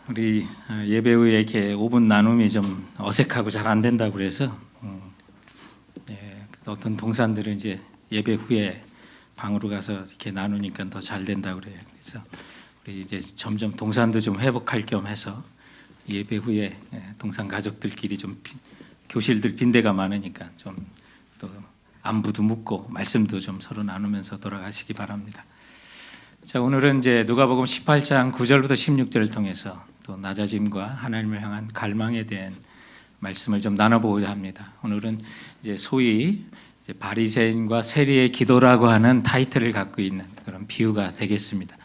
우리 예배 후에 이렇게 5분 나눔이 좀 어색하고 잘 안 된다고 그래서 어떤 동산들은 이제 예배 후에 방으로 가서 이렇게 나누니까 더 잘 된다고 그래요. 그래서 우리 이제 점점 동산도 좀 회복할 겸 해서 예배 후에 동산 가족들끼리 좀 교실들 빈대가 많으니까 좀 또 안부도 묻고 말씀도 좀 서로 나누면서 돌아가시기 바랍니다. 자, 오늘은 이제 누가복음 18장 9절부터 16절을 통해서 또 낮아짐과 하나님을 향한 갈망에 대한 말씀을 좀 나눠보고자 합니다. 오늘은 이제 소위 이제 바리새인과 세리의 기도라고 하는 타이틀을 갖고 있는 그런 비유가 되겠습니다.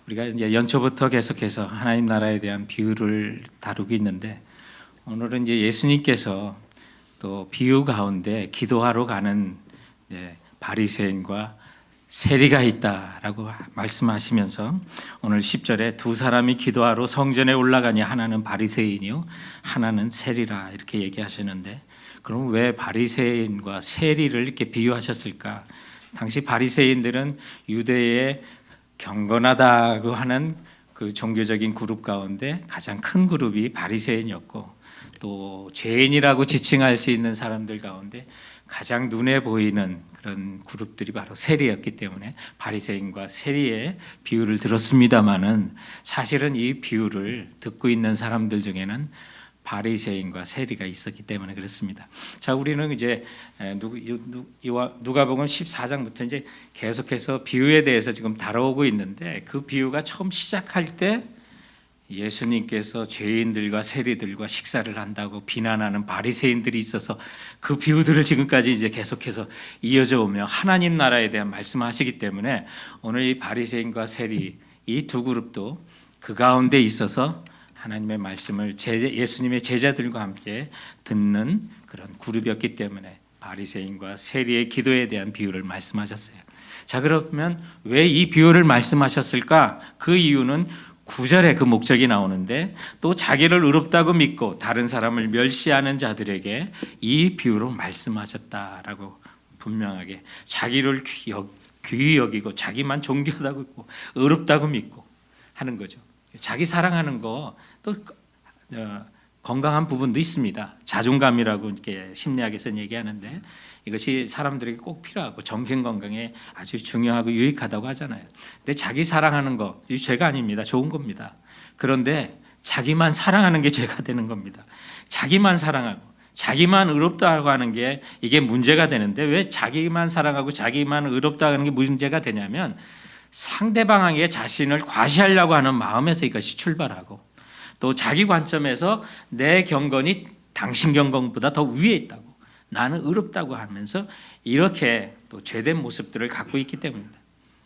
우리가 이제 연초부터 계속해서 하나님 나라에 대한 비유를 다루고 있는데 오늘은 이제 예수님께서 또 비유 가운데 기도하러 가는 바리새인과 세리가 있다라고 말씀하시면서 오늘 10절에 두 사람이 기도하러 성전에 올라가니 하나는 바리새인이요 하나는 세리라 이렇게 얘기하시는데 그럼 왜 바리새인과 세리를 이렇게 비유하셨을까? 당시 바리새인들은 유대의 경건하다고 하는 그 종교적인 그룹 가운데 가장 큰 그룹이 바리새인이었고 또 죄인이라고 지칭할 수 있는 사람들 가운데 가장 눈에 보이는 그런 그룹들이 바로 세리였기 때문에 바리새인과 세리의 비유를 들었습니다마는 사실은 이 비유를 듣고 있는 사람들 중에는 바리새인과 세리가 있었기 때문에 그렇습니다. 자, 우리는 이제 누가복음 14장부터 이제 계속해서 비유에 대해서 지금 다뤄오고 있는데 그 비유가 처음 시작할 때 예수님께서 죄인들과 세리들과 식사를 한다고 비난하는 바리새인들이 있어서 그 비유들을 지금까지 이제 계속해서 이어져 오며 하나님 나라에 대한 말씀하시기 때문에 오늘 이 바리새인과 세리 이 두 그룹도 그 가운데 있어서 하나님의 말씀을 예수님의 제자들과 함께 듣는 그런 그룹이었기 때문에 바리새인과 세리의 기도에 대한 비유를 말씀하셨어요. 자, 그러면 왜 이 비유를 말씀하셨을까? 그 이유는 9절에 그 목적이 나오는데 또 자기를 의롭다고 믿고 다른 사람을 멸시하는 자들에게 이 비유로 말씀하셨다라고 분명하게 자기를 귀히 여기고 자기만 존귀하다고 믿고 의롭다고 믿고 하는 거죠. 자기 사랑하는 거 또 건강한 부분도 있습니다. 자존감이라고 이렇게 심리학에서는 얘기하는데 이것이 사람들에게 꼭 필요하고 정신 건강에 아주 중요하고 유익하다고 하잖아요. 근데 자기 사랑하는 거 이 죄가 아닙니다. 좋은 겁니다. 그런데 자기만 사랑하는 게 죄가 되는 겁니다. 자기만 사랑하고 자기만 의롭다고 하는 게 이게 문제가 되는데 왜 자기만 사랑하고 자기만 의롭다고 하는 게 문제가 되냐면 상대방에게 자신을 과시하려고 하는 마음에서 이것이 출발하고 또 자기 관점에서 내 경건이 당신 경건보다 더 위에 있다고 나는 의롭다고 하면서 이렇게 또 죄된 모습들을 갖고 있기 때문입니다.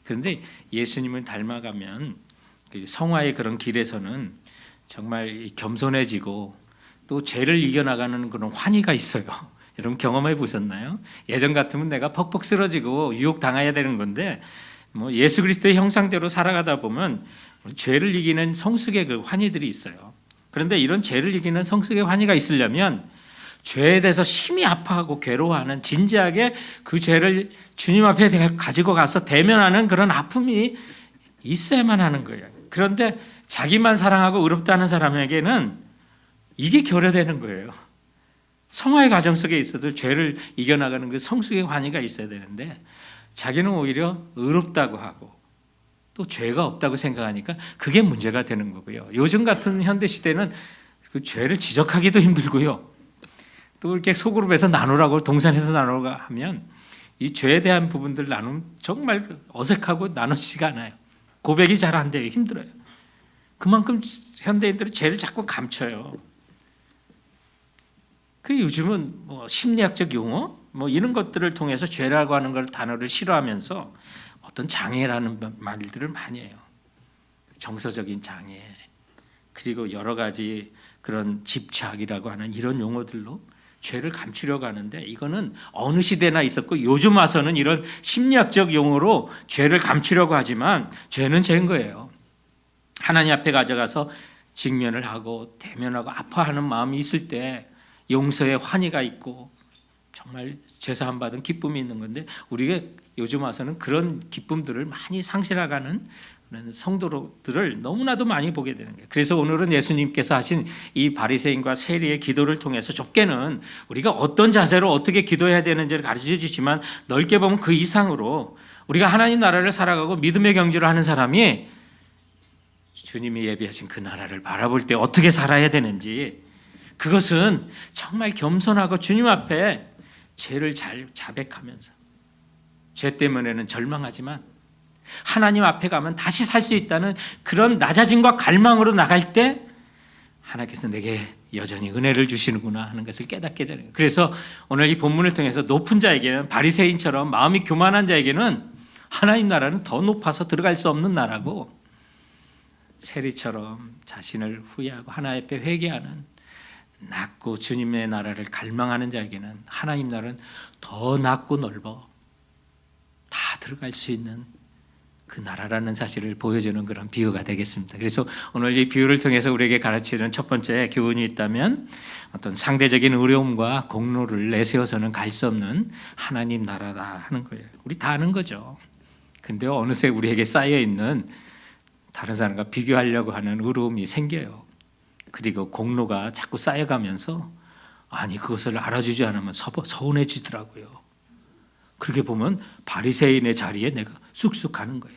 그런데 예수님을 닮아가면 성화의 그런 길에서는 정말 겸손해지고 또 죄를 이겨나가는 그런 환희가 있어요. 여러분 경험해 보셨나요? 예전 같으면 내가 퍽퍽 쓰러지고 유혹당해야 되는 건데 뭐 예수 그리스도의 형상대로 살아가다 보면 죄를 이기는 성숙의 그 환희들이 있어요. 그런데 이런 죄를 이기는 성숙의 환희가 있으려면 죄에 대해서 심히 아파하고 괴로워하는 진지하게 그 죄를 주님 앞에 가지고 가서 대면하는 그런 아픔이 있어야만 하는 거예요. 그런데 자기만 사랑하고 의롭다는 사람에게는 이게 결여되는 거예요. 성화의 과정 속에 있어도 죄를 이겨나가는 그 성숙의 환희가 있어야 되는데 자기는 오히려 의롭다고 하고 또 죄가 없다고 생각하니까 그게 문제가 되는 거고요. 요즘 같은 현대 시대는 그 죄를 지적하기도 힘들고요. 또 이렇게 소그룹에서 나누라고 동산에서 나누라고 하면 이 죄에 대한 부분들 나누면 정말 어색하고 나누지가 않아요. 고백이 잘 안 돼요. 힘들어요. 그만큼 현대인들은 죄를 자꾸 감춰요. 그 요즘은 뭐 심리학적 용어 뭐 이런 것들을 통해서 죄라고 하는 걸 단어를 싫어하면서 어떤 장애라는 말들을 많이 해요. 정서적인 장애 그리고 여러 가지 그런 집착이라고 하는 이런 용어들로 죄를 감추려고 하는데 이거는 어느 시대나 있었고 요즘 와서는 이런 심리학적 용어로 죄를 감추려고 하지만 죄는 죄인 거예요. 하나님 앞에 가져가서 직면을 하고 대면하고 아파하는 마음이 있을 때 용서의 환희가 있고 정말 죄사함 받은 기쁨이 있는 건데 우리가 요즘 와서는 그런 기쁨들을 많이 상실해가는 성도들을 너무나도 많이 보게 되는 거예요. 그래서 오늘은 예수님께서 하신 이 바리새인과 세리의 기도를 통해서 좁게는 우리가 어떤 자세로 어떻게 기도해야 되는지를 가르쳐 주시지만 넓게 보면 그 이상으로 우리가 하나님 나라를 살아가고 믿음의 경주를 하는 사람이 주님이 예비하신 그 나라를 바라볼 때 어떻게 살아야 되는지, 그것은 정말 겸손하고 주님 앞에 죄를 잘 자백하면서, 죄 때문에는 절망하지만 하나님 앞에 가면 다시 살 수 있다는 그런 낮아짐과 갈망으로 나갈 때 하나님께서 내게 여전히 은혜를 주시는구나 하는 것을 깨닫게 되는 거예요. 그래서 오늘 이 본문을 통해서 높은 자에게는, 바리새인처럼 마음이 교만한 자에게는 하나님 나라는 더 높아서 들어갈 수 없는 나라고, 세리처럼 자신을 후회하고 하나님 앞에 회개하는 낮고 주님의 나라를 갈망하는 자에게는 하나님 나라는 더 낮고 넓어 다 들어갈 수 있는 그 나라라는 사실을 보여주는 그런 비유가 되겠습니다. 그래서 오늘 이 비유를 통해서 우리에게 가르치는 첫 번째 교훈이 있다면, 어떤 상대적인 어려움과 공로를 내세워서는 갈 수 없는 하나님 나라다 하는 거예요. 우리 다 아는 거죠. 근데 어느새 우리에게 쌓여있는 다른 사람과 비교하려고 하는 어려움이 생겨요. 그리고 공로가 자꾸 쌓여가면서 아니 그것을 알아주지 않으면 서운해지더라고요. 그렇게 보면 바리새인의 자리에 내가 쑥쑥 가는 거예요.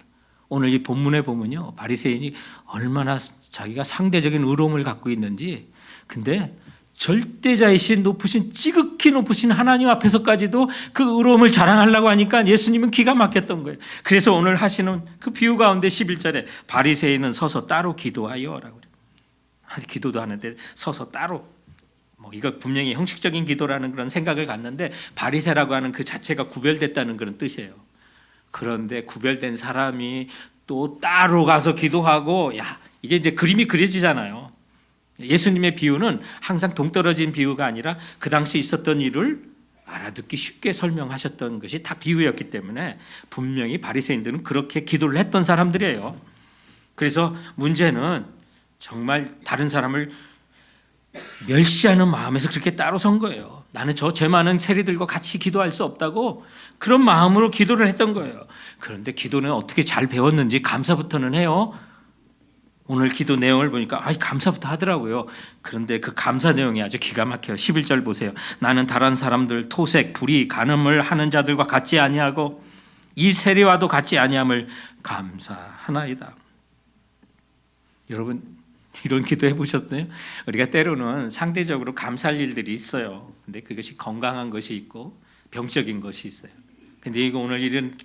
오늘 이 본문에 보면요, 바리새인이 얼마나 자기가 상대적인 의로움을 갖고 있는지, 근데 절대자이신 높으신, 지극히 높으신 하나님 앞에서까지도 그 의로움을 자랑하려고 하니까 예수님은 기가 막혔던 거예요. 그래서 오늘 하시는 그 비유 가운데 11절에 바리새인은 서서 따로 기도하여라고 그래요. 기도도 하는데 서서 따로, 이거 분명히 형식적인 기도라는 그런 생각을 갖는데, 바리새라고 하는 그 자체가 구별됐다는 그런 뜻이에요. 그런데 구별된 사람이 또 따로 가서 기도하고, 이게 이제 그림이 그려지잖아요. 예수님의 비유는 항상 동떨어진 비유가 아니라 그 당시 있었던 일을 알아듣기 쉽게 설명하셨던 것이 다 비유였기 때문에 분명히 바리새인들은 그렇게 기도를 했던 사람들이에요. 그래서 문제는 정말 다른 사람을 멸시하는 마음에서 그렇게 따로 선 거예요. 나는 저 죄 많은 세리들과 같이 기도할 수 없다고 그런 마음으로 기도를 했던 거예요. 그런데 기도는 어떻게 잘 배웠는지 감사부터는 해요. 오늘 기도 내용을 보니까 감사부터 하더라고요. 그런데 그 감사 내용이 아주 기가 막혀요. 11절 보세요. 나는 다른 사람들 토색, 불의, 간음을 하는 자들과 같지 아니하고 이 세리와도 같지 아니함을 감사하나이다. 여러분 이런 기도 해보셨나요? 우리가 때로는 상대적으로 감사할 일들이 있어요. 근데 그것이 건강한 것이 있고 병적인 것이 있어요. 근데 이거 오늘 이런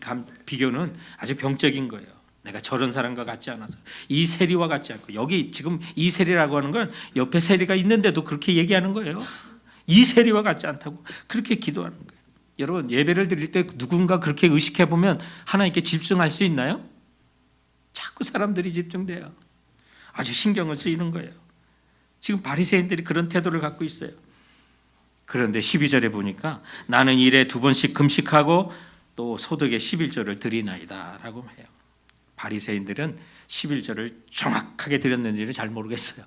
비교는 아주 병적인 거예요. 내가 저런 사람과 같지 않아서, 이 세리와 같지 않고, 여기 지금 이 세리라고 하는 건 옆에 세리가 있는데도 그렇게 얘기하는 거예요. 이 세리와 같지 않다고 그렇게 기도하는 거예요. 여러분 예배를 드릴 때 누군가 그렇게 의식해 보면 하나님께 집중할 수 있나요? 자꾸 사람들이 집중돼요. 아주 신경을 쓰이는 거예요. 지금 바리새인들이 그런 태도를 갖고 있어요. 그런데 12절에 보니까 나는 일에 2번씩 금식하고 또 소득의 11조를 드리나이다 라고 해요. 바리새인들은 11조를 정확하게 드렸는지는 잘 모르겠어요.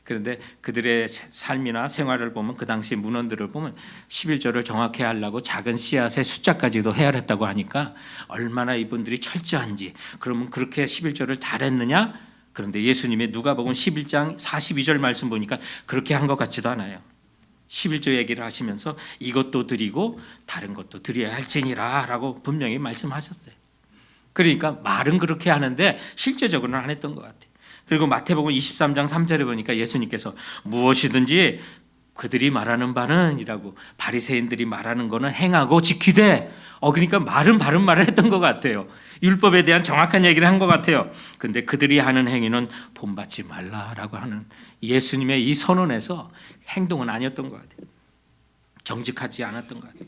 그런데 그들의 삶이나 생활을 보면, 그 당시 문헌들을 보면 11조를 정확히 하려고 작은 씨앗의 숫자까지도 헤아렸다고 하니까 얼마나 이분들이 철저한지. 그러면 그렇게 11조를 잘했느냐? 그런데 예수님의 누가복음 11장 42절 말씀 보니까 그렇게 한 것 같지도 않아요. 11조 얘기를 하시면서 이것도 드리고 다른 것도 드려야 할지니라 라고 분명히 말씀하셨어요. 그러니까 말은 그렇게 하는데 실제적으로는 안 했던 것 같아요. 그리고 마태복음 23장 3절에 보니까 예수님께서 무엇이든지 그들이 말하는 바는 이라고, 바리새인들이 말하는 거는 행하고 지키되, 그러니까 말은 바른 말을 했던 것 같아요. 율법에 대한 정확한 얘기를 한 것 같아요. 근데 그들이 하는 행위는 본받지 말라라고 하는 예수님의 이 선언에서 행동은 아니었던 것 같아요. 정직하지 않았던 것 같아요.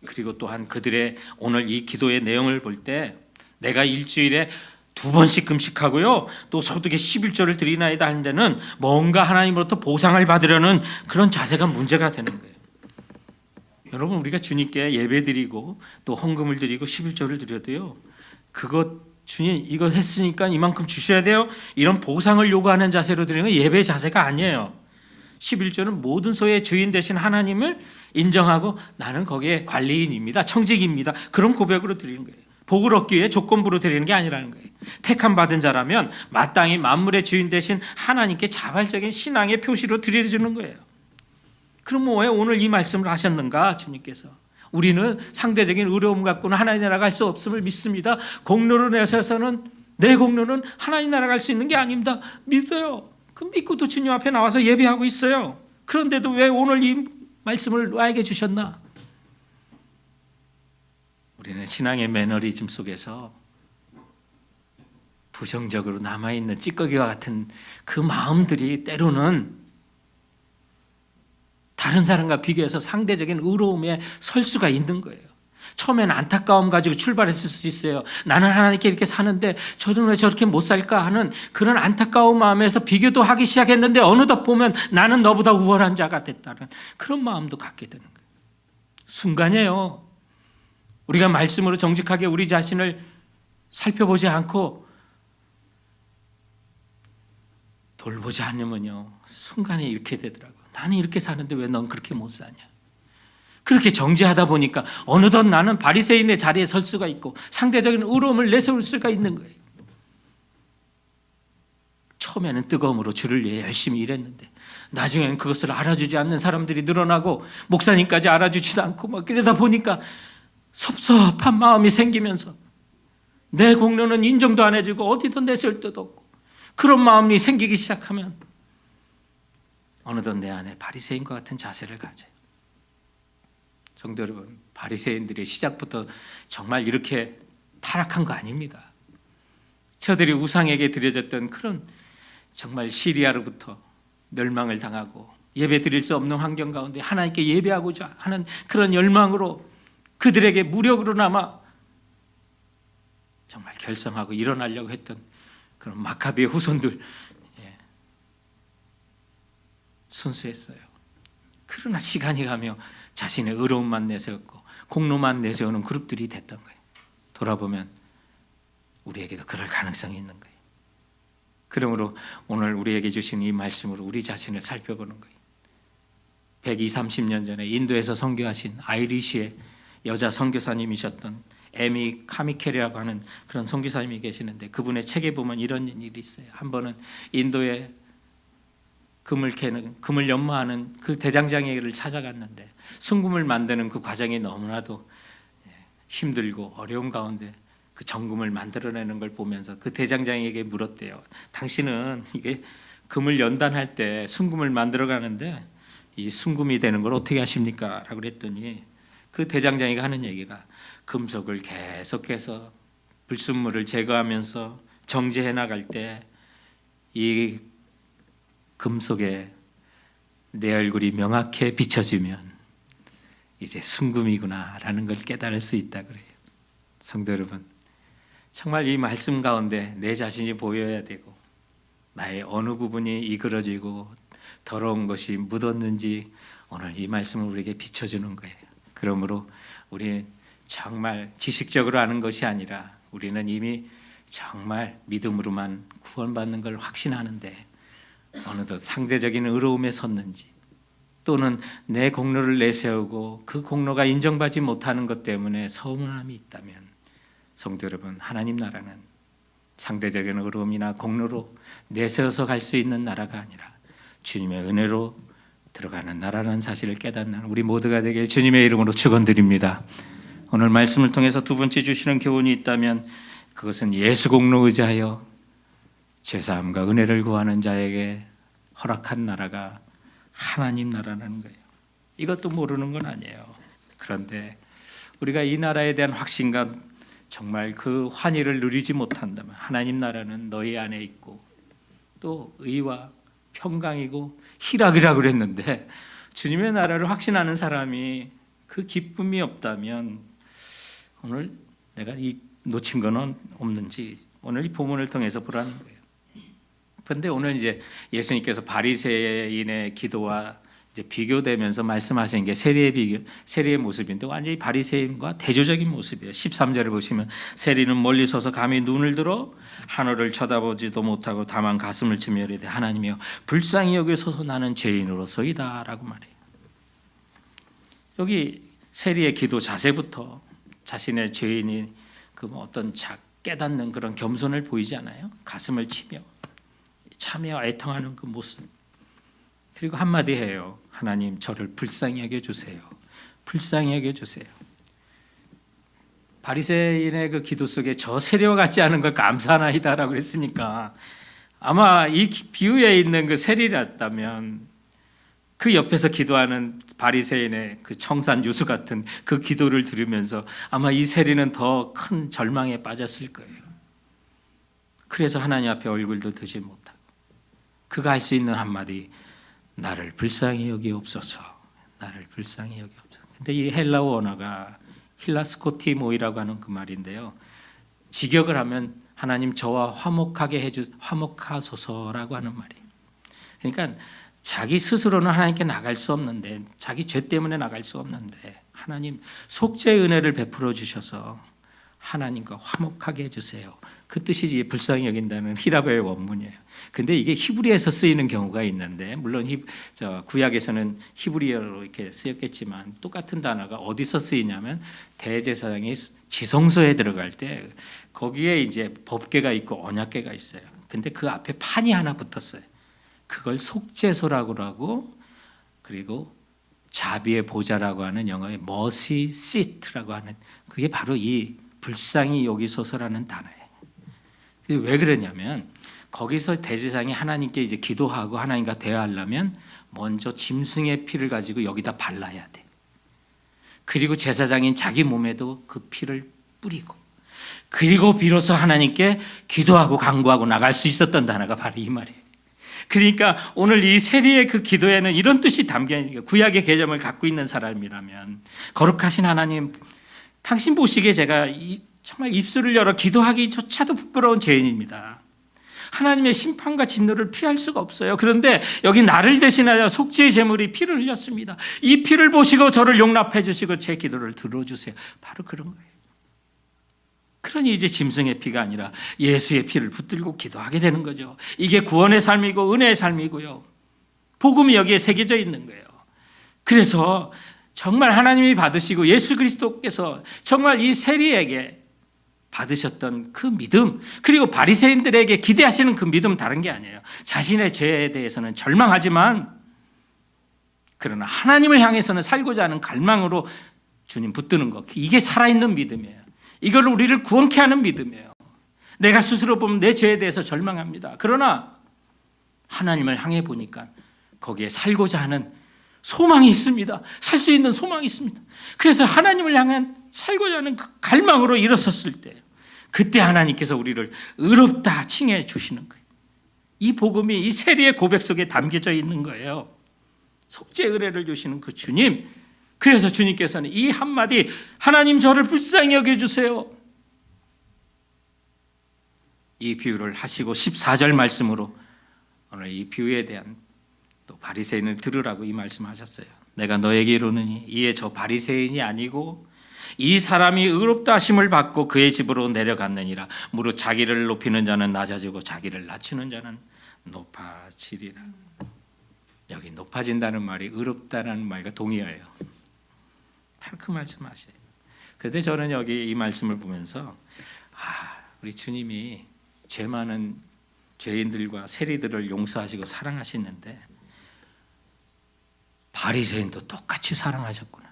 그리고 또한 그들의 오늘 이 기도의 내용을 볼 때, 내가 일주일에 2번씩 금식하고요, 또 소득의 11조를 드리나이다 하는 데는 뭔가 하나님으로부터 보상을 받으려는 그런 자세가 문제가 되는 거예요. 여러분 우리가 주님께 예배 드리고 또 헌금을 드리고 11조를 드려도요, 그것 주님 이거 했으니까 이만큼 주셔야 돼요, 이런 보상을 요구하는 자세로 드리는 건 예배 자세가 아니에요. 11조는 모든 소의 주인 되신 하나님을 인정하고 나는 거기에 관리인입니다. 청직입니다. 그런 고백으로 드리는 거예요. 복을 얻기 위해 조건부로 드리는 게 아니라는 거예요. 택함 받은 자라면 마땅히 만물의 주인 되신 하나님께 자발적인 신앙의 표시로 드려주는 거예요. 그럼 왜 오늘 이 말씀을 하셨는가? 주님께서 우리는 상대적인 의로움 갖고는 하나님 나라 갈 수 없음을 믿습니다. 공로로 내세워서는 내 공로는 하나님 나라 갈 수 있는 게 아닙니다. 믿어요. 그 믿고도 주님 앞에 나와서 예배하고 있어요. 그런데도 왜 오늘 이 말씀을 나에게 주셨나? 우리는 신앙의 매너리즘 속에서 부정적으로 남아있는 찌꺼기와 같은 그 마음들이 때로는 다른 사람과 비교해서 상대적인 의로움에 설 수가 있는 거예요. 처음에는 안타까움 가지고 출발했을 수 있어요. 나는 하나님께 이렇게 사는데 저는 왜 저렇게 못 살까 하는 그런 안타까운 마음에서 비교도 하기 시작했는데 어느덧 보면 나는 너보다 우월한 자가 됐다는 그런 마음도 갖게 되는 거예요. 순간이에요. 우리가 말씀으로 정직하게 우리 자신을 살펴보지 않고 돌보지 않으면요. 순간에 이렇게 되더라고요. 나는 이렇게 사는데 왜 넌 그렇게 못 사냐. 그렇게 정죄하다 보니까 어느덧 나는 바리새인의 자리에 설 수가 있고 상대적인 의로움을 내세울 수가 있는 거예요. 처음에는 뜨거움으로 주를 위해 열심히 일했는데 나중에는 그것을 알아주지 않는 사람들이 늘어나고 목사님까지 알아주지도 않고 막 이러다 보니까 섭섭한 마음이 생기면서 내 공로는 인정도 안 해주고 어디든 내세울 데도 없고 그런 마음이 생기기 시작하면 어느덧 내 안에 바리새인과 같은 자세를 가져요. 성도 여러분, 바리새인들의 시작부터 정말 이렇게 타락한 거 아닙니다. 저들이 우상에게 드려졌던 그런 정말 시리아로부터 멸망을 당하고 예배 드릴 수 없는 환경 가운데 하나님께 예배하고자 하는 그런 열망으로 그들에게 무력으로나마 정말 결성하고 일어나려고 했던 그런 마카비의 후손들 순수했어요. 그러나 시간이 가며 자신의 의로움만 내세웠고 공로만 내세우는 그룹들이 됐던 거예요. 돌아보면 우리에게도 그럴 가능성이 있는 거예요. 그러므로 오늘 우리에게 주신 이 말씀으로 우리 자신을 살펴보는 거예요. 120, 30년 전에 인도에서 선교하신 아이리시의 여자 선교사님이셨던 에미 카미케리라고 하는 그런 선교사님이 계시는데 그분의 책에 보면 이런 일이 있어요. 한 번은 인도에 금을 캐는, 금을 연마하는 그 대장장이를 찾아갔는데 순금을 만드는 그 과정이 너무나도 힘들고 어려운 가운데 그 정금을 만들어내는 걸 보면서 그 대장장이에게 물었대요. 당신은 이게 금을 연단할 때 순금을 만들어 가는데 이 순금이 되는 걸 어떻게 하십니까? 라고 그랬더니 그 대장장이가 하는 얘기가 금속을 계속해서 불순물을 제거하면서 정제해 나갈 때 이 금속에 내 얼굴이 명확히 비춰지면 이제 순금이구나라는 걸 깨달을 수 있다 그래요. 성도 여러분, 정말 이 말씀 가운데 내 자신이 보여야 되고 나의 어느 부분이 이그러지고 더러운 것이 묻었는지 오늘 이 말씀을 우리에게 비춰주는 거예요. 그러므로 우리 정말 지식적으로 아는 것이 아니라 우리는 이미 정말 믿음으로만 구원받는 걸 확신하는데 어느덧 상대적인 의로움에 섰는지 또는 내 공로를 내세우고 그 공로가 인정받지 못하는 것 때문에 서운함이 있다면 성도 여러분, 하나님 나라는 상대적인 의로움이나 공로로 내세워서 갈 수 있는 나라가 아니라 주님의 은혜로 들어가는 나라라는 사실을 깨닫는 우리 모두가 되길 주님의 이름으로 축원드립니다. 오늘 말씀을 통해서 두 번째 주시는 교훈이 있다면 그것은 예수 공로 의지하여 죄사함과 은혜를 구하는 자에게 허락한 나라가 하나님 나라라는 거예요. 이것도 모르는 건 아니에요. 그런데 우리가 이 나라에 대한 확신과 정말 그 환희를 누리지 못한다면 하나님 나라는 너희 안에 있고 또 의와 평강이고 희락이라고 그랬는데 주님의 나라를 확신하는 사람이 그 기쁨이 없다면 오늘 내가 이 놓친 거는 없는지 오늘 이 본문을 통해서 보라는 거예요. 그런데 오늘 이제 예수님께서 바리새인의 기도와 이제 비교되면서 말씀하신 게 세리의 모습인데 완전히 바리새인과 대조적인 모습이에요. 13절을 보시면 세리는 멀리 서서 감히 눈을 들어 하늘을 쳐다보지도 못하고 다만 가슴을 치며 이르되 하나님이여 불쌍히 여기소서 나는 죄인으로서이다라고 말해요. 여기 세리의 기도 자세부터 자신의 죄인이 그 뭐 어떤 깨닫는 그런 겸손을 보이지 않아요? 가슴을 치며 참여 애통하는 그 모습. 그리고 한마디 해요. 하나님 저를 불쌍히 여겨주세요. 불쌍히 여겨주세요. 바리새인의 그 기도 속에 저 세리와 같지 않은 걸 감사하나이다라고 그랬으니까 아마 이 비유에 있는 그 세리였다면 그 옆에서 기도하는 바리새인의 그 청산 유수 같은 그 기도를 들으면서 아마 이 세리는 더 큰 절망에 빠졌을 거예요. 그래서 하나님 앞에 얼굴도 드지 못하고 그가 할 수 있는 한마디, 나를 불쌍히 여기옵소서. 나를 불쌍히 여기옵소서. 근데 이 헬라어 언어가 힐라스코티모이라고 하는 그 말인데요. 직역을 하면 하나님 저와 화목하소서라고 하는 말이에요. 그러니까 자기 스스로는 하나님께 나갈 수 없는데, 자기 죄 때문에 나갈 수 없는데 하나님 속죄의 은혜를 베풀어 주셔서 하나님과 화목하게 해주세요. 그 뜻이 불쌍히 여긴다는 히라베의 원문이에요. 근데 이게 히브리에서 쓰이는 경우가 있는데, 물론 구약에서는 히브리어로 이렇게 쓰였겠지만 똑같은 단어가 어디서 쓰이냐면 대제사장이 지성소에 들어갈 때 거기에 이제 법궤가 있고 언약궤가 있어요. 근데 그 앞에 판이 하나 붙었어요. 그걸 속죄소라고 하고, 그리고 자비의 보좌라고 하는 영어의 mercy seat라고 하는, 그게 바로 이 불쌍히 여기소서라는 단어예요. 왜 그러냐면 거기서 대제사장이 하나님께 이제 기도하고 하나님과 대화하려면 먼저 짐승의 피를 가지고 여기다 발라야 돼. 그리고 제사장인 자기 몸에도 그 피를 뿌리고, 그리고 비로소 하나님께 기도하고 간구하고 나갈 수 있었던 단어가 바로 이 말이에요. 그러니까 오늘 이 세리의 그 기도에는 이런 뜻이 담겨 있는 거예요. 구약의 개념을 갖고 있는 사람이라면, 거룩하신 하나님, 당신 보시기에 제가 정말 입술을 열어 기도하기조차도 부끄러운 죄인입니다. 하나님의 심판과 진노를 피할 수가 없어요. 그런데 여기 나를 대신하여 속죄의 제물이 피를 흘렸습니다. 이 피를 보시고 저를 용납해 주시고 제 기도를 들어주세요. 바로 그런 거예요. 그러니 이제 짐승의 피가 아니라 예수의 피를 붙들고 기도하게 되는 거죠. 이게 구원의 삶이고 은혜의 삶이고요. 복음이 여기에 새겨져 있는 거예요. 그래서 정말 하나님이 받으시고 예수 그리스도께서 정말 이 세리에게 받으셨던 그 믿음, 그리고 바리새인들에게 기대하시는 그 믿음, 다른 게 아니에요. 자신의 죄에 대해서는 절망하지만 그러나 하나님을 향해서는 살고자 하는 갈망으로 주님 붙드는 것, 이게 살아있는 믿음이에요. 이걸 우리를 구원케 하는 믿음이에요. 내가 스스로 보면 내 죄에 대해서 절망합니다. 그러나 하나님을 향해 보니까 거기에 살고자 하는 소망이 있습니다. 살 수 있는 소망이 있습니다. 그래서 하나님을 향한 살고자 하는 그 갈망으로 일어섰을 때, 그때 하나님께서 우리를 의롭다 칭해 주시는 거예요. 이 복음이 이 세리의 고백 속에 담겨져 있는 거예요. 속죄 의뢰를 주시는 그 주님. 그래서 주님께서는 이 한마디, 하나님 저를 불쌍히 여겨주세요, 이 비유를 하시고 14절 말씀으로 오늘 이 비유에 대한 또 바리새인을 들으라고 이 말씀하셨어요. 내가 너에게 이르노니 이에 저 바리새인이 아니고 이 사람이 의롭다 하심을 받고 그의 집으로 내려갔느니라. 무릇 자기를 높이는 자는 낮아지고 자기를 낮추는 자는 높아지리라. 여기 높아진다는 말이 의롭다라는 말과 동의어예요. 바로 그 말씀하세요. 그런데 저는 여기 이 말씀을 보면서 우리 주님이 죄 많은 죄인들과 세리들을 용서하시고 사랑하시는데 바리새인도 똑같이 사랑하셨구나.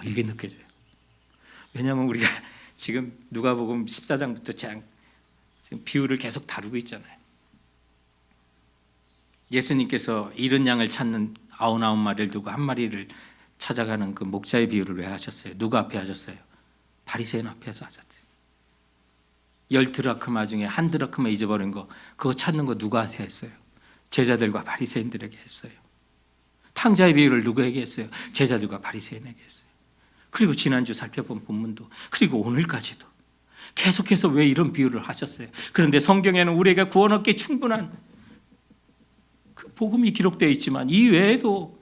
이게 느껴져요. 왜냐하면 우리가 지금 누가복음 14장부터 지금 비유를 계속 다루고 있잖아요. 예수님께서 잃은 양을 찾는 99마리를 두고 한 마리를 찾아가는 그 목자의 비유를 왜 하셨어요? 누구 앞에 하셨어요? 바리새인 앞에서 하셨어요. 10드라크마 중에 1드라크마 잊어버린 거, 그거 찾는 거 누구한테 했어요? 제자들과 바리새인들에게 했어요. 탕자의 비유를 누구에게 했어요? 제자들과 바리새인에게 했어요. 그리고 지난주 살펴본 본문도, 그리고 오늘까지도 계속해서 왜 이런 비유를 하셨어요? 그런데 성경에는 우리에게 구원 얻기 충분한 그 복음이 기록되어 있지만 이 외에도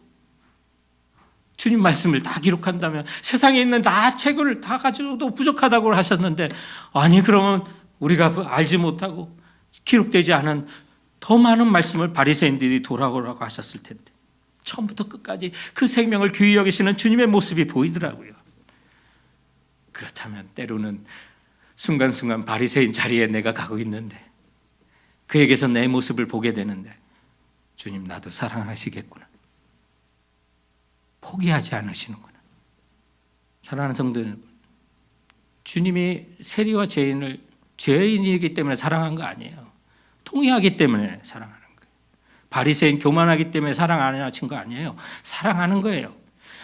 주님 말씀을 다 기록한다면 세상에 있는 다 책을 다 가지고도 부족하다고 하셨는데, 아니 그러면 우리가 알지 못하고 기록되지 않은 더 많은 말씀을 바리새인들이 돌아오라고 하셨을 텐데 처음부터 끝까지 그 생명을 귀히 여기시는 주님의 모습이 보이더라고요. 그렇다면 때로는 순간순간 바리새인 자리에 내가 가고 있는데 그에게서 내 모습을 보게 되는데 주님 나도 사랑하시겠구나. 포기하지 않으시는구나. 사랑하는 성도 여러분, 주님이 세리와 죄인을 죄인이기 때문에 사랑한 거 아니에요. 통회하기 때문에 사랑하는 거예요. 바리새인 교만하기 때문에 사랑 안 하신 거 아니에요. 사랑하는 거예요.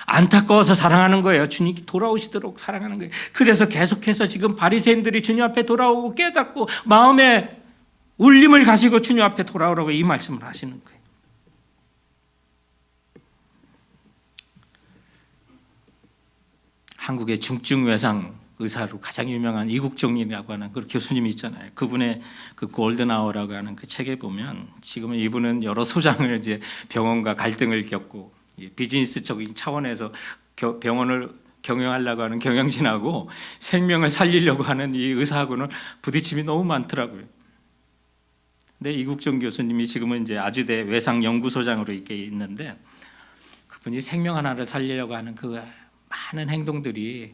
안타까워서 사랑하는 거예요. 주님이 돌아오시도록 사랑하는 거예요. 그래서 계속해서 지금 바리새인들이 주님 앞에 돌아오고 깨닫고 마음에 울림을 가지고 주님 앞에 돌아오라고 이 말씀을 하시는 거예요. 한국의 중증외상 의사로 가장 유명한 이국정이라고 하는 그 교수님이 있잖아요. 그분의 그 골든 아워라고 하는 그 책에 보면 지금은 이분은 여러 소장을 이제 병원과 갈등을 겪고 비즈니스적인 차원에서 병원을 경영하려고 하는 경영진하고 생명을 살리려고 하는 이 의사하고는 부딪힘이 너무 많더라고요. 근데 이국정 교수님이 지금은 이제 아주대 외상 연구소장으로 이렇게 있는데 그분이 생명 하나를 살리려고 하는 그 많은 행동들이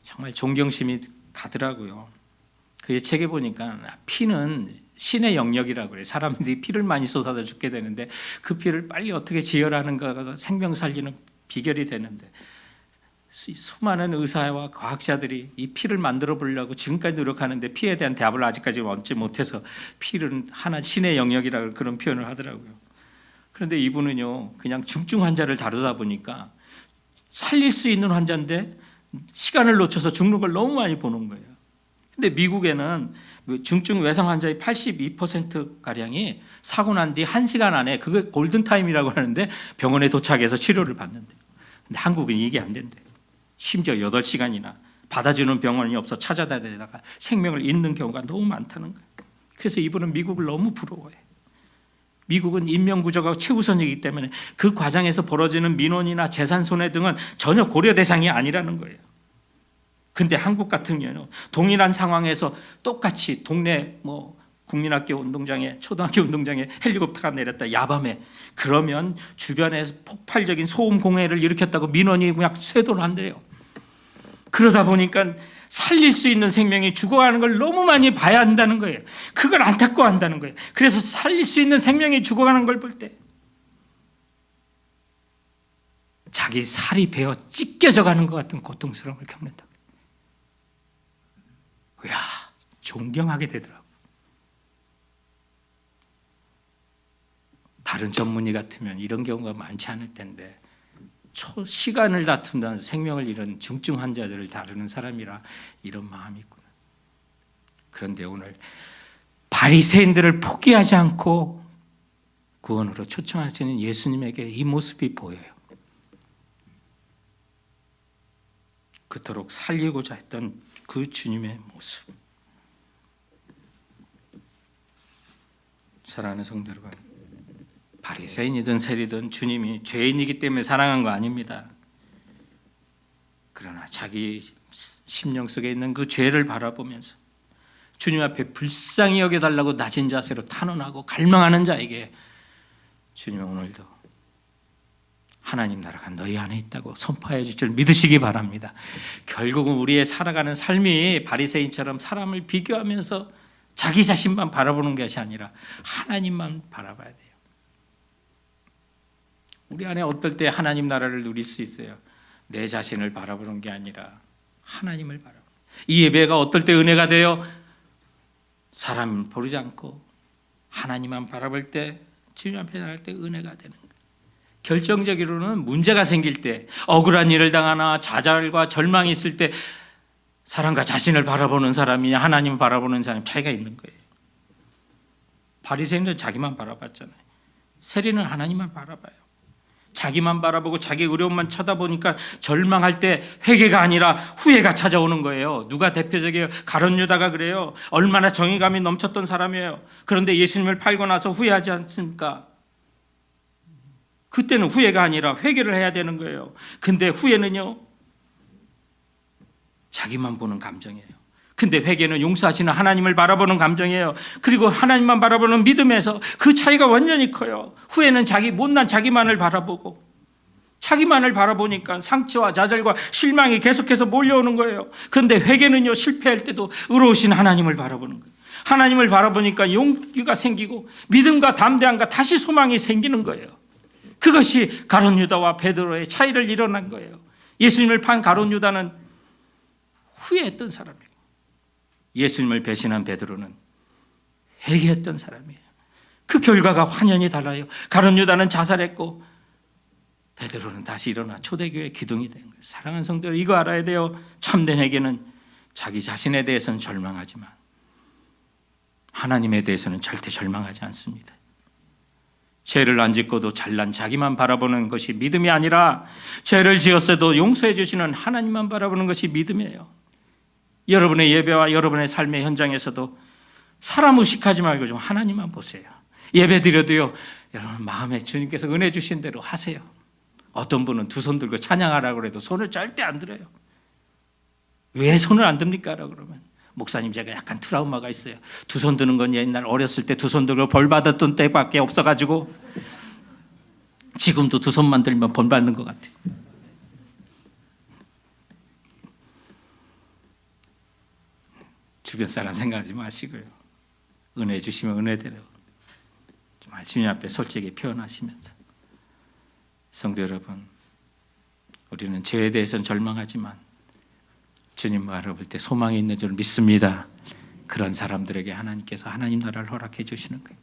정말 존경심이 가더라고요. 그 책에 보니까 피는 신의 영역이라고 그래요. 사람들이 피를 많이 쏟아져 죽게 되는데 그 피를 빨리 어떻게 지혈하는가가 생명 살리는 비결이 되는데 수많은 의사와 과학자들이 이 피를 만들어 보려고 지금까지 노력하는데 피에 대한 답을 아직까지 얻지 못해서 피는 하나 신의 영역이라고 그런 표현을 하더라고요. 그런데 이분은요 그냥 중증 환자를 다루다 보니까 살릴 수 있는 환자인데 시간을 놓쳐서 죽는 걸 너무 많이 보는 거예요. 근데 미국에는 중증 외상 환자의 82%가량이 사고 난 뒤 1시간 안에 그게 골든타임이라고 하는데 병원에 도착해서 치료를 받는데 근데 한국은 이게 안 된대요. 심지어 8시간이나 받아주는 병원이 없어 찾아다니다가 생명을 잃는 경우가 너무 많다는 거예요. 그래서 이분은 미국을 너무 부러워해요. 미국은 인명구조가 최우선이기 때문에 그 과정에서 벌어지는 민원이나 재산 손해 등은 전혀 고려 대상이 아니라는 거예요. 근데 한국 같은 경우는 동일한 상황에서 똑같이 동네 국민학교 운동장에 초등학교 운동장에 헬리콥터가 내렸다 야밤에 그러면 주변에 폭발적인 소음 공해를 일으켰다고 민원이 그냥 쇄도를 한대요. 그러다 보니까 살릴 수 있는 생명이 죽어가는 걸 너무 많이 봐야 한다는 거예요. 그걸 안타까워한다는 거예요. 그래서 살릴 수 있는 생명이 죽어가는 걸 볼 때 자기 살이 베어 찢겨져 가는 것 같은 고통스러움을 겪는다. 이야, 존경하게 되더라고요. 다른 전문의 같으면 이런 경우가 많지 않을 텐데 시간을 다툰다는 생명을 잃은 중증 환자들을 다루는 사람이라 이런 마음이 있구나. 그런데 오늘 바리새인들을 포기하지 않고 구원으로 초청하시는 예수님에게 이 모습이 보여요. 그토록 살리고자 했던 그 주님의 모습. 사랑하는 성도 여러분, 바리새인이든 세리든 주님이 죄인이기 때문에 사랑한 거 아닙니다. 그러나 자기 심령 속에 있는 그 죄를 바라보면서 주님 앞에 불쌍히 여겨달라고 낮은 자세로 탄원하고 갈망하는 자에게 주님은 오늘도 하나님 나라가 너희 안에 있다고 선포해 줄 줄 믿으시기 바랍니다. 결국은 우리의 살아가는 삶이 바리새인처럼 사람을 비교하면서 자기 자신만 바라보는 것이 아니라 하나님만 바라봐야 돼요. 우리 안에 어떨 때 하나님 나라를 누릴 수 있어요? 내 자신을 바라보는 게 아니라 하나님을 바라보는. 이 예배가 어떨 때 은혜가 돼요? 사람 보지 않고 하나님만 바라볼 때 주님 앞에 나갈 때 은혜가 되는 거예요. 결정적으로는 문제가 생길 때 억울한 일을 당하나 좌절과 절망이 있을 때 사람과 자신을 바라보는 사람이냐 하나님을 바라보는 사람 차이가 있는 거예요. 바리새인들은 자기만 바라봤잖아요. 세리는 하나님만 바라봐요. 자기만 바라보고 자기 어려움만 쳐다보니까 절망할 때 회개가 아니라 후회가 찾아오는 거예요. 누가 대표적이에요? 가룟 유다가 그래요. 얼마나 정의감이 넘쳤던 사람이에요. 그런데 예수님을 팔고 나서 후회하지 않습니까? 그때는 후회가 아니라 회개를 해야 되는 거예요. 근데 후회는요, 자기만 보는 감정이에요. 근데 회개는 용서하시는 하나님을 바라보는 감정이에요. 그리고 하나님만 바라보는 믿음에서 그 차이가 완전히 커요. 후회는 못난 자기만을 바라보고, 자기만을 바라보니까 상처와 좌절과 실망이 계속해서 몰려오는 거예요. 그런데 회개는요, 실패할 때도 의로우신 하나님을 바라보는 거예요. 하나님을 바라보니까 용기가 생기고 믿음과 담대함과 다시 소망이 생기는 거예요. 그것이 가룟 유다와 베드로의 차이를 일어난 거예요. 예수님을 판 가룟 유다는 후회했던 사람이에요. 예수님을 배신한 베드로는 회개했던 사람이에요. 그 결과가 환연히 달라요. 가룟 유다는 자살했고 베드로는 다시 일어나 초대교회 기둥이 된 거예요. 사랑하는 성도들, 이거 알아야 돼요. 참된 회개는 자기 자신에 대해서는 절망하지만 하나님에 대해서는 절대 절망하지 않습니다. 죄를 안 짓고도 잘난 자기만 바라보는 것이 믿음이 아니라 죄를 지었어도 용서해 주시는 하나님만 바라보는 것이 믿음이에요. 여러분의 예배와 여러분의 삶의 현장에서도 사람 의식하지 말고 좀 하나님만 보세요. 예배 드려도요, 여러분 마음에 주님께서 은혜 주신 대로 하세요. 어떤 분은 두 손 들고 찬양하라고 해도 손을 절대 안 들어요. 왜 손을 안 듭니까? 라고 그러면, 목사님 제가 약간 트라우마가 있어요. 두 손 드는 건 옛날 어렸을 때 두 손 들고 벌 받았던 때밖에 없어가지고 지금도 두 손만 들면 벌 받는 것 같아요. 주변 사람 생각하지 마시고요. 은혜 주시면 은혜대로 정말 주님 앞에 솔직히 표현하시면서, 성도 여러분, 우리는 죄에 대해서는 절망하지만 주님 바라볼 때 소망이 있는 줄 믿습니다. 그런 사람들에게 하나님께서 하나님 나라를 허락해 주시는 거예요.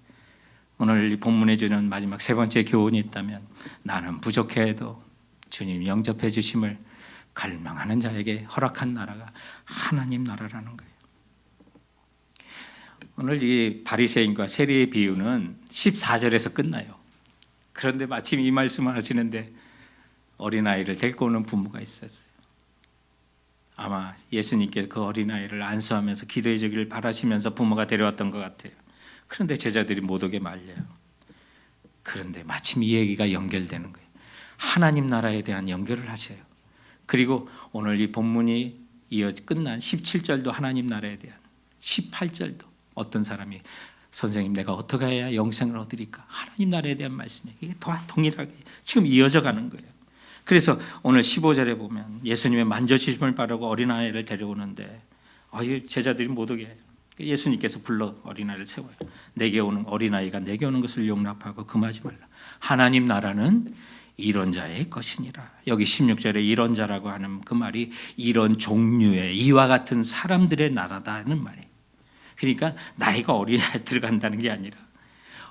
오늘 이 본문에 주는 마지막 세 번째 교훈이 있다면, 나는 부족해도 주님 영접해 주심을 갈망하는 자에게 허락한 나라가 하나님 나라라는 거예요. 오늘 이 바리새인과 세리의 비유는 14절에서 끝나요. 그런데 마침 이 말씀을 하시는데 어린아이를 데리고 오는 부모가 있었어요. 아마 예수님께 그 어린아이를 안수하면서 기도해 주기를 바라시면서 부모가 데려왔던 것 같아요. 그런데 제자들이 못 오게 말려요. 그런데 마침 이 얘기가 연결되는 거예요. 하나님 나라에 대한 연결을 하셔요. 그리고 오늘 이 본문이 이어 끝난 17절도 하나님 나라에 대한, 18절도 어떤 사람이 선생님 내가 어떻게 해야 영생을 얻으리까? 하나님 나라에 대한 말씀이에요. 이게 다 동일하게 지금 이어져 가는 거예요. 그래서 오늘 15절에 보면 예수님의 만져주심을 바라고 어린아이를 데려오는데 제자들이 못 오게 해요. 예수님께서 불러 어린아이를 세워요. 내게 오는 어린아이가 내게 오는 것을 용납하고 금하지 말라. 하나님 나라는 이런 자의 것이니라. 여기 16절에 이런 자라고 하는 그 말이 이런 종류의 이와 같은 사람들의 나라다는 말이에요. 그러니까 나이가 어린아이에 들어간다는 게 아니라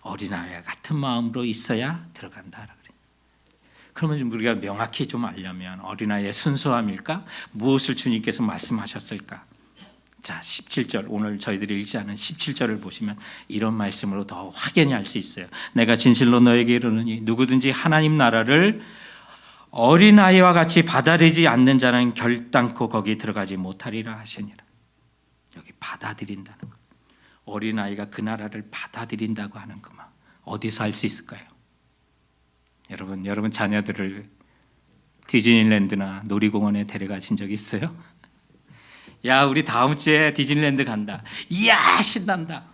어린아이와 같은 마음으로 있어야 들어간다. 그러면 좀 우리가 명확히 좀 알려면 어린아이의 순수함일까? 무엇을 주님께서 말씀하셨을까? 자, 17절, 오늘 저희들이 읽지 않은 17절을 보시면 이런 말씀으로 더 확연히 알 수 있어요. 내가 진실로 너에게 이르노니 누구든지 하나님 나라를 어린아이와 같이 받아들이지 않는 자는 결단코 거기 들어가지 못하리라 하시니라. 여기 받아들인다는 거. 어린아이가 그 나라를 받아들인다고 하는 것만 어디서 알 수 있을까요? 여러분 자녀들을 디즈니랜드나 놀이공원에 데려가신 적 있어요? 야, 우리 다음 주에 디즈니랜드 간다. 이야, 신난다.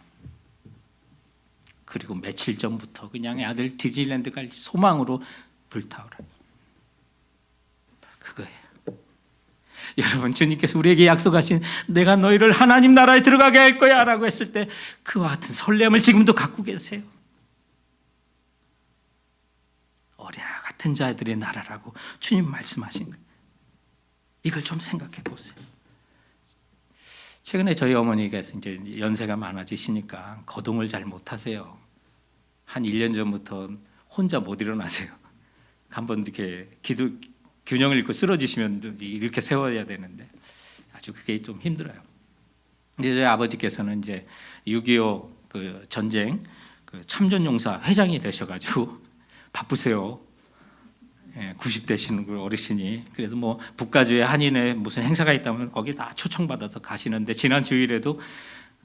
그리고 며칠 전부터 그냥 아들 디즈니랜드 갈 소망으로 불타오르. 그거예요. 여러분, 주님께서 우리에게 약속하신 내가 너희를 하나님 나라에 들어가게 할 거야 라고 했을 때 그와 같은 설렘을 지금도 갖고 계세요. 어린아이 같은 자들의 나라라고 주님 말씀하신 거예요. 이걸 좀 생각해 보세요. 최근에 저희 어머니께서 이제 연세가 많아지시니까 거동을 잘 못하세요. 한 1년 전부터 혼자 못 일어나세요. 한번 이렇게 균형을 잃고 쓰러지시면 이렇게 세워야 되는데 아주 그게 좀 힘들어요. 근데 저희 아버지께서는 이제 6.25 그 전쟁 그 참전용사 회장이 되셔가지고 바쁘세요. 90대시는 어르신이. 그래서 뭐 북가주에 한인의 무슨 행사가 있다면 거기 다 초청받아서 가시는데 지난 주일에도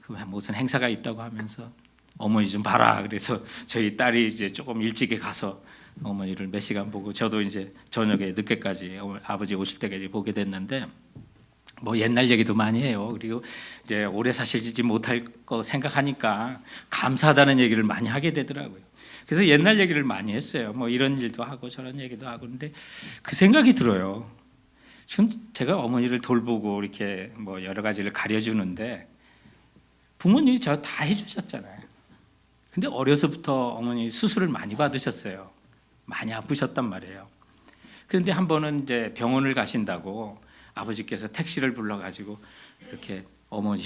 그 무슨 행사가 있다고 하면서 어머니 좀 봐라. 그래서 저희 딸이 이제 조금 일찍 가서 어머니를 몇 시간 보고 저도 이제 저녁에 늦게까지 아버지 오실 때까지 보게 됐는데 뭐 옛날 얘기도 많이 해요. 그리고 이제 오래 사시지 못할 거 생각하니까 감사하다는 얘기를 많이 하게 되더라고요. 그래서 옛날 얘기를 많이 했어요. 뭐 이런 일도 하고 저런 얘기도 하고. 근데 그 생각이 들어요. 지금 제가 어머니를 돌보고 이렇게 뭐 여러 가지를 가려주는데 부모님이 저 다 해주셨잖아요. 근데 어려서부터 어머니 수술을 많이 받으셨어요. 많이 아프셨단 말이에요. 그런데 한 번은 이제 병원을 가신다고 아버지께서 택시를 불러가지고 이렇게 어머니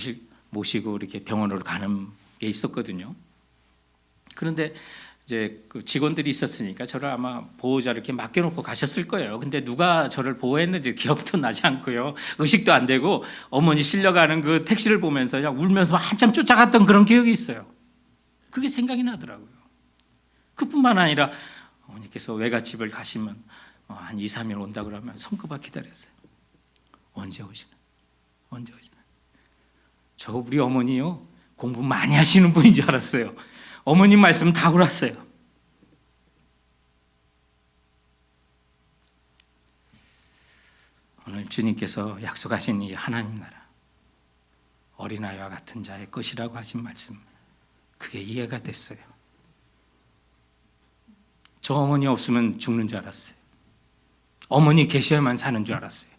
모시고 이렇게 병원으로 가는 게 있었거든요. 그런데 이제 그 직원들이 있었으니까 저를 아마 보호자 이렇게 맡겨놓고 가셨을 거예요. 근데 누가 저를 보호했는지 기억도 나지 않고요. 의식도 안 되고 어머니 실려가는 그 택시를 보면서 그냥 울면서 한참 쫓아갔던 그런 기억이 있어요. 그게 생각이 나더라고요. 그뿐만 아니라 어머니께서 외갓집을 가시면 한 2, 3일 온다 그러면 손꼽아 기다렸어요. 언제 오시나? 언제 오시나? 저 우리 어머니요 공부 많이 하시는 분인 줄 알았어요. 어머님 말씀 다 울었어요. 오늘 주님께서 약속하신 이 하나님 나라, 어린아이와 같은 자의 것이라고 하신 말씀, 그게 이해가 됐어요. 저 어머니 없으면 죽는 줄 알았어요. 어머니 계셔야만 사는 줄 알았어요.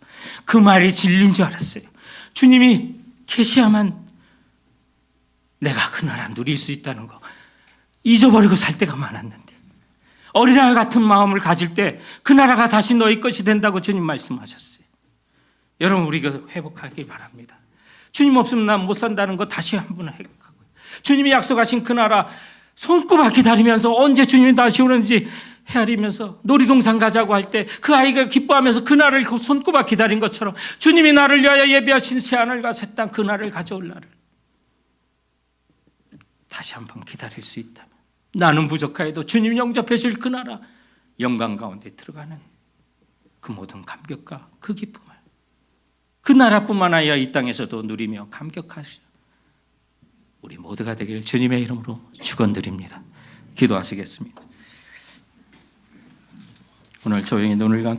그 말이 진리인 줄 알았어요. 주님이 계셔야만 내가 그 나라 누릴 수 있다는 거 잊어버리고 살 때가 많았는데, 어린아이 같은 마음을 가질 때 그 나라가 다시 너희 것이 된다고 주님 말씀하셨어요. 여러분 우리가 회복하기 바랍니다. 주님 없으면 난 못 산다는 거 다시 한번 회복하고요. 주님이 약속하신 그 나라 손꼽아 기다리면서 언제 주님이 다시 오는지 헤아리면서 놀이동산 가자고 할 때 그 아이가 기뻐하면서 그 날을 손꼽아 기다린 것처럼 주님이 나를 위하여 예비하신 새하늘과 새 땅, 그 날을 가져올 날을 다시 한번 기다릴 수 있다면, 나는 부족하여도 주님 영접하실 그 나라 영광 가운데 들어가는 그 모든 감격과 그 기쁨을 그 나라뿐만 아니라 이 땅에서도 누리며 감격하시죠. 우리 모두가 되길 주님의 이름으로 축원드립니다. 기도하시겠습니다. 오늘 조용히 눈을 감고